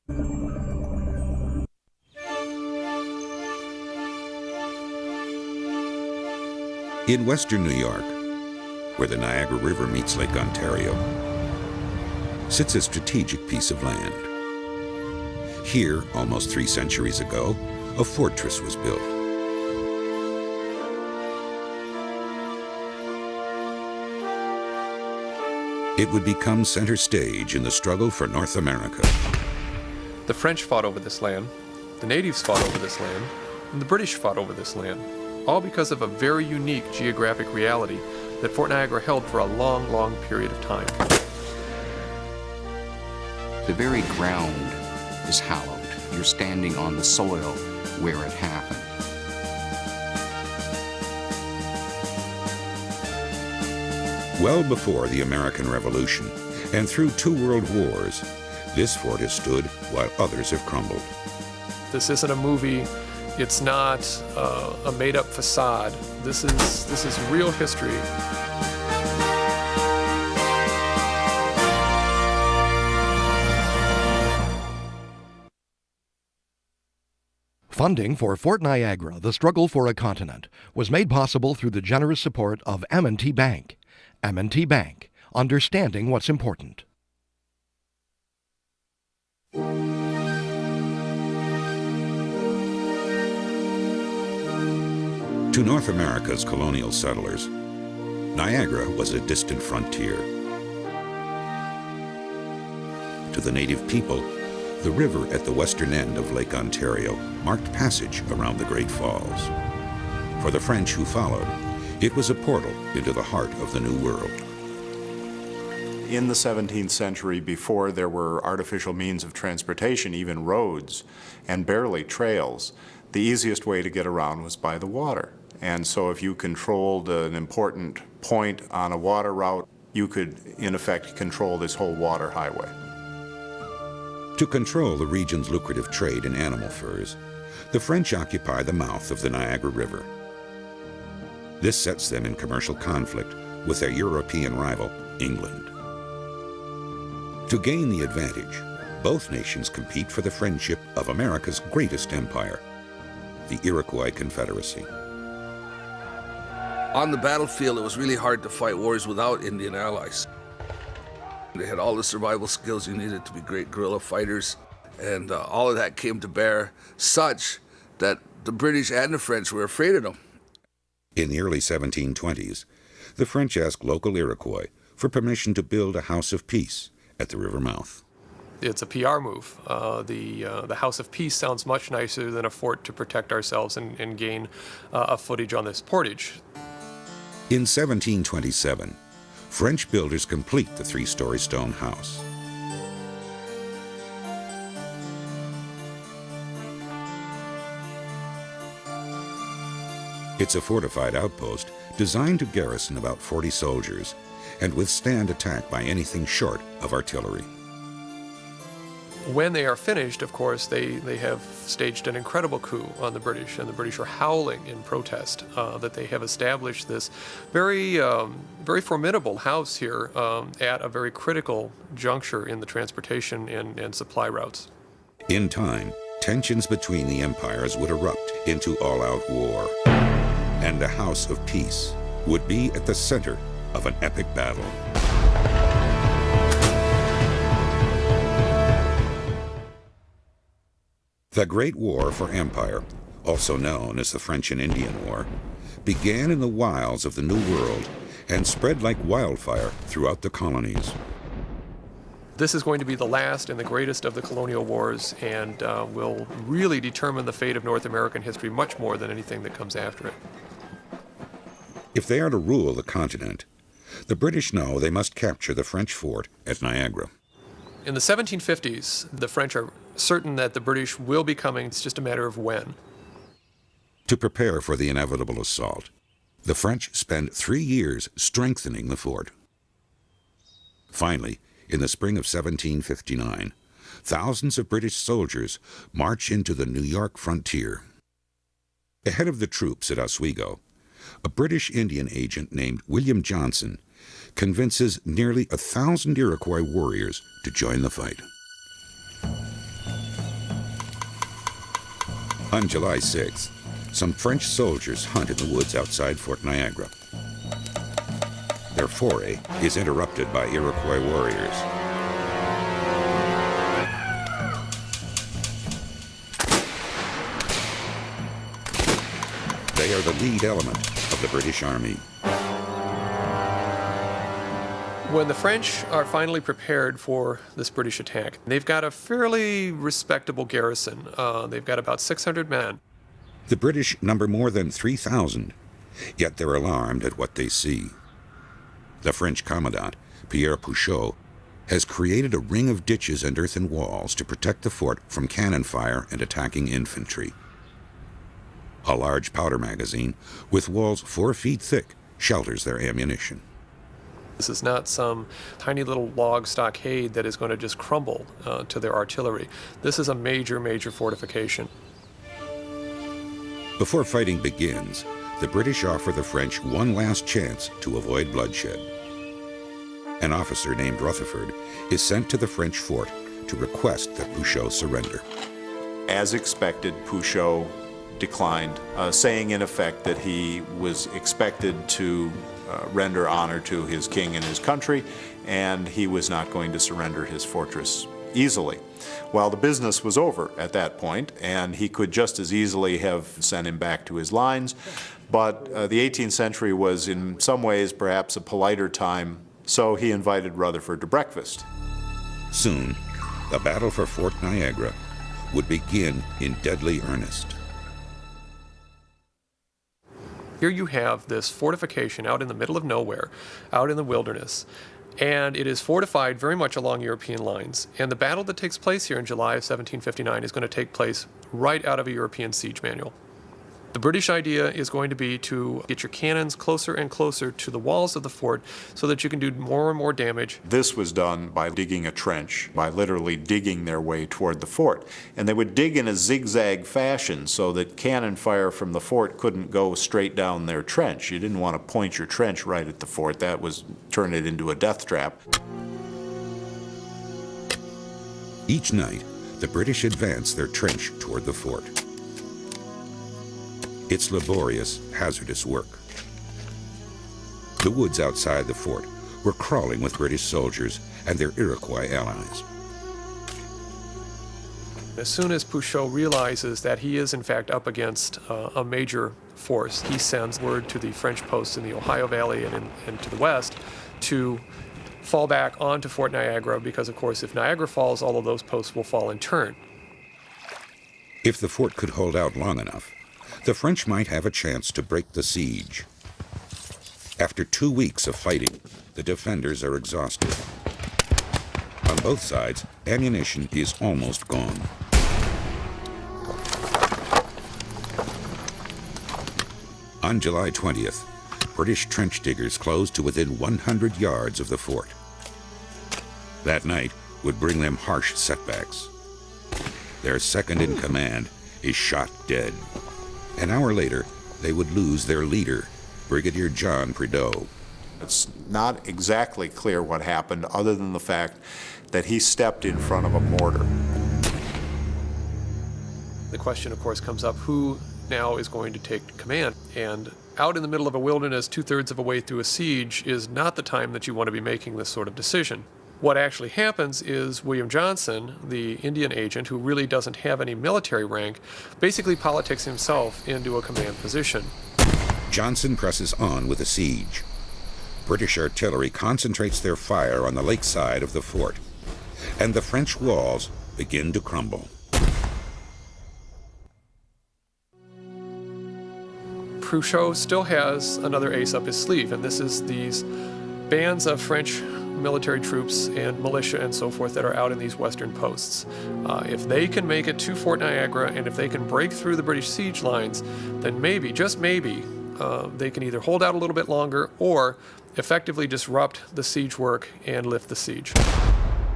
In western New York, where the Niagara River meets Lake Ontario, sits a strategic piece of land. Here, almost 3 centuries ago, a fortress was built. It would become center stage in the struggle for North America. The French fought over this land, the natives fought over this land, and the British fought over this land, all because of a very unique geographic reality that Fort Niagara held for a long, long period of time. The very ground is hallowed. You're standing on the soil where it happened. Well before the American Revolution and through 2 world wars, this fort has stood while others have crumbled. This isn't a movie. It's not a made-up facade. This is real history. Funding for Fort Niagara, The Struggle for a Continent, was made possible through the generous support of M&T Bank. M&T Bank, understanding what's important. To North America's colonial settlers, Niagara was a distant frontier. To the native people, the river at the western end of Lake Ontario marked passage around the Great Falls. For the French who followed, it was a portal into the heart of the New World. In the 17th century, before there were artificial means of transportation, even roads, and barely trails, the easiest way to get around was by the water. And so if you controlled an important point on a water route, you could, in effect, control this whole water highway. To control the region's lucrative trade in animal furs, the French occupy the mouth of the Niagara River. This sets them in commercial conflict with their European rival, England. To gain the advantage, both nations compete for the friendship of America's greatest empire, the Iroquois Confederacy. On the battlefield, it was really hard to fight wars without Indian allies. They had all the survival skills you needed to be great guerrilla fighters, and all of that came to bear such that the British and the French were afraid of them. In the early 1720s, the French asked local Iroquois for permission to build a house of peace at the river mouth. It's a PR move. The House of Peace sounds much nicer than a fort to protect ourselves and gain a footage on this portage. In 1727, French builders complete the 3-story stone house. It's a fortified outpost designed to garrison about 40 soldiers and withstand attack by anything short of artillery. When they are finished, of course, they have staged an incredible coup on the British, and the British are howling in protest that they have established this very formidable house here at a very critical juncture in the transportation and supply routes. In time, tensions between the empires would erupt into all-out war, and the House of Peace would be at the center of an epic battle. The Great War for Empire, also known as the French and Indian War, began in the wilds of the New World and spread like wildfire throughout the colonies. This is going to be the last and the greatest of the colonial wars, and will really determine the fate of North American history much more than anything that comes after it. If they are to rule the continent, the British know they must capture the French fort at Niagara. In the 1750s, the French are certain that the British will be coming. It's just a matter of when. To prepare for the inevitable assault, the French spend 3 years strengthening the fort. Finally, in the spring of 1759, thousands of British soldiers march into the New York frontier. Ahead of the troops at Oswego, a British Indian agent named William Johnson convinces nearly 1,000 Iroquois warriors to join the fight. On July 6th, some French soldiers hunt in the woods outside Fort Niagara. Their foray is interrupted by Iroquois warriors. They are the lead element of the British Army. When the French are finally prepared for this British attack, they've got a fairly respectable garrison. They've got about 600 men. The British number more than 3,000, yet they're alarmed at what they see. The French commandant, Pierre Pouchot, has created a ring of ditches and earthen walls to protect the fort from cannon fire and attacking infantry. A large powder magazine, with walls 4 feet thick, shelters their ammunition. This is not some tiny little log stockade that is going to just crumble to their artillery. This is a major, major fortification. Before fighting begins, the British offer the French one last chance to avoid bloodshed. An officer named Rutherford is sent to the French fort to request that Pouchot surrender. As expected, Pouchot declined, saying in effect that he was expected to render honor to his king and his country, and he was not going to surrender his fortress easily. Well, the business was over at that point, and he could just as easily have sent him back to his lines, but the 18th century was in some ways perhaps a politer time, so he invited Rutherford to breakfast. Soon, the battle for Fort Niagara would begin in deadly earnest. Here you have this fortification out in the middle of nowhere, out in the wilderness, and it is fortified very much along European lines. And the battle that takes place here in July of 1759 is going to take place right out of a European siege manual. The British idea is going to be to get your cannons closer and closer to the walls of the fort so that you can do more and more damage. This was done by digging a trench, by literally digging their way toward the fort. And they would dig in a zigzag fashion so that cannon fire from the fort couldn't go straight down their trench. You didn't want to point your trench right at the fort. That was turn it into a death trap. Each night, the British advance their trench toward the fort. It's laborious, hazardous work. The woods outside the fort were crawling with British soldiers and their Iroquois allies. As soon as Pouchot realizes that he is in fact up against a major force, he sends word to the French posts in the Ohio Valley and to the west to fall back onto Fort Niagara because, of course, if Niagara falls, all of those posts will fall in turn. If the fort could hold out long enough, the French might have a chance to break the siege. After 2 weeks of fighting, the defenders are exhausted. On both sides, ammunition is almost gone. On July 20th, British trench diggers closed to within 100 yards of the fort. That night would bring them harsh setbacks. Their second in command is shot dead. An hour later, they would lose their leader, Brigadier John Prideaux. It's not exactly clear what happened other than the fact that he stepped in front of a mortar. The question, of course, comes up, who now is going to take command? And out in the middle of a wilderness, 2/3 of a way through a siege is not the time that you want to be making this sort of decision. What actually happens is William Johnson, the Indian agent who really doesn't have any military rank, basically politics himself into a command position. Johnson presses on with a siege. British artillery concentrates their fire on the lakeside of the fort, and the French walls begin to crumble. Pouchot still has another ace up his sleeve, and this is these bands of French military troops and militia and so forth that are out in these western posts. If they can make it to Fort Niagara and if they can break through the British siege lines, then maybe, just maybe, they can either hold out a little bit longer or effectively disrupt the siege work and lift the siege.